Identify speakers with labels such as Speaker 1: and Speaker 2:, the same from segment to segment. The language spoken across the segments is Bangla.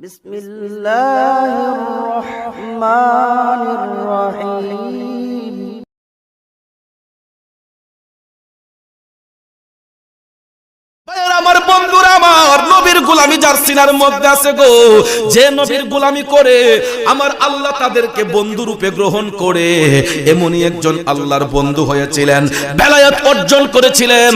Speaker 1: বিসমিল্লাহির-রহমানির-রহিম।
Speaker 2: আমার বন্ধুরা, আমার নবীর গোলামি যার সিনার মধ্যে আছে গো, যে নবীর গোলামি করে আমার আল্লাহ তাদেরকে বন্ধু রূপে গ্রহণ করে, এমনই একজন আল্লাহর বন্ধু হয়েছিলেন, বেলায়েত অর্জন করেছিলেন।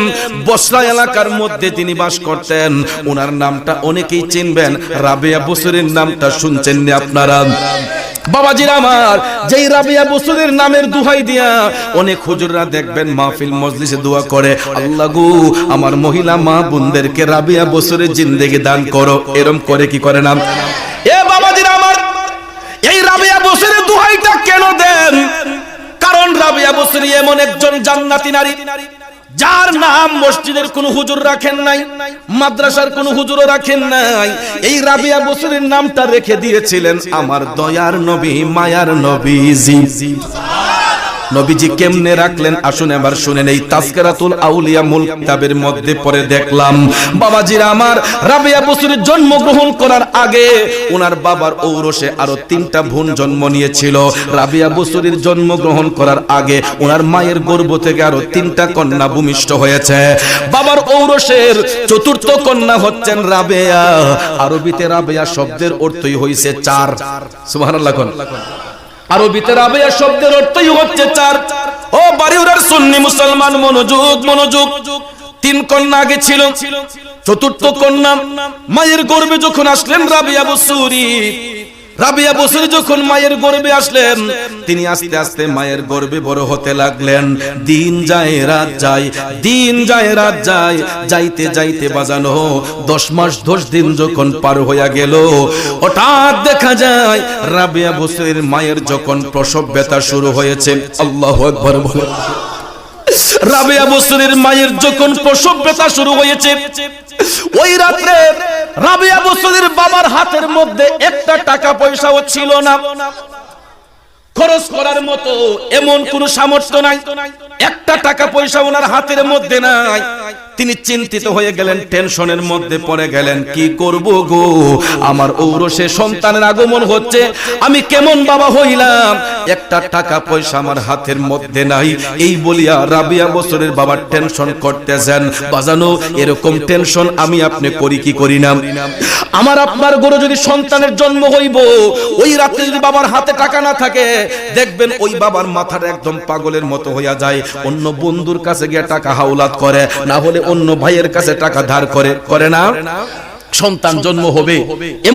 Speaker 2: বসরা এলাকার মধ্যে তিনি বাস করতেন। ওনার নামটা অনেকেই চিনবেন, রাবিয়া বসরির নামটা শুনছেন না আপনারা? বাবাজিরা আমার, যেই রাবিয়া বসরির নামের দোহাই দিয়া অনেক হুজুররা দেখবেন মাহফিল মজলিসে দোয়া করে, আল্লাহ গো আমার মহিলা মা বোনদেরকে রাবিয়া বসরির জিন্দেগি দান করো। এরকম করে কি করে না? এ বাবাজিরা আমার, এই রাবিয়া বসরির দোহাইটা কেন দেন? কারণ রাবিয়া বসরি এমন একজন জান্নাতি নারী, যার নাম মসজিদের কোন হুজুর রাখেন নাই, মাদ্রাসার কোন হুজুরও রাখেন নাই। এই রাবিয়া বসরির নামটা রেখে দিয়েছিলেন আমার দয়ার নবী, মায়ার নবীজি। নবীজি কেমনে রাখলেন আসুন এবার শুনেন। এই তাজকিরাতুল আউলিয়া মূল কিতাবের মধ্যে পড়ে দেখলাম, বাবাজিরা আমার, রাবিয়া বসরি জন্মগ্রহণ করার আগে ওনার বাবার ঔরসে আরো 3টা বোন জন্ম নিয়েছিল। রাবিয়া বসরির জন্মগ্রহণ করার আগে ওনার মায়ের গর্ভ থেকে আরো 3টা কন্যা ভূমিষ্ঠ হয়েছে। বাবার ঔরসের 4র্থ কন্যা হচ্ছেন রাবেয়া। আরবিতে রাবেয়া শব্দের অর্থই হইছে 4। সুবহানাল্লাহ। আরবিতে রাবেয়া শব্দের অর্থই হচ্ছে 4। ও বাড়িওয়ালার সুন্নি মুসলমান, মনোযোগ মনোযোগ। 3 কন্যা আগে ছিল, 4র্থ কন্যা মায়ের গর্ভে যখন আসলেন রাবিয়া বসরি, রাবিয়া বসরি যখন মায়ের গর্ভে আসলেন, তিনি আস্তে আস্তে মায়ের গর্ভে বড় হতে লাগলেন। দিন যায় রাত যায়, দিন যায় রাত যায়, যাইতে যাইতে বাজানো 10 মাস 10 দিন যখন পার হইয়া গেল, হঠাৎ দেখা যায় রাবিয়া বসরির মায়ের যখন প্রসব ব্যথা শুরু হয়েছে। আল্লাহু আকবার বলে। রাবিয়া বসরির মায়ের যখন প্রসব ব্যথা শুরু হয়েছে, ওই রাতে রাবিয়া বসরির বাবার হাতের মধ্যে 1টা টাকা পয়সাও ছিল না, খরচ করার মতো এমন কোন সামর্থ্য নাই। 1টা টাকা পয়সা ওনার হাতের মধ্যে নাই। তিনি চিন্তিত হয়ে গেলেন, টেনশনের মধ্যে পড়ে গেলেন, কি করব গো, আমার ঔরসে সন্তানের আগমন হচ্ছে, আমি কেমন বাবা হইলাম, 1টা টাকা পয়সা আমার হাতের মধ্যে নাই। এই বলিয়া রাবিয়া বসরের বাবা টেনশন করতেছেন। বাজানো এরকম টেনশন আমি আপনি করি কি করি না? আমার আপনার গরু যদি সন্তানের জন্ম হইব, ওই রাতে যদি বাবার হাতে টাকা না থাকে, দেখবেন ওই বাবার মাথাটা একদম পাগলের মতো হইয়া যায়। অন্য বন্ধুর কাছে গিয়ে টাকা হাওলাত করে, না হলে অন্য ভাইয়ের কাছে টাকা ধার করে, করে না? সন্তান জন্ম হবে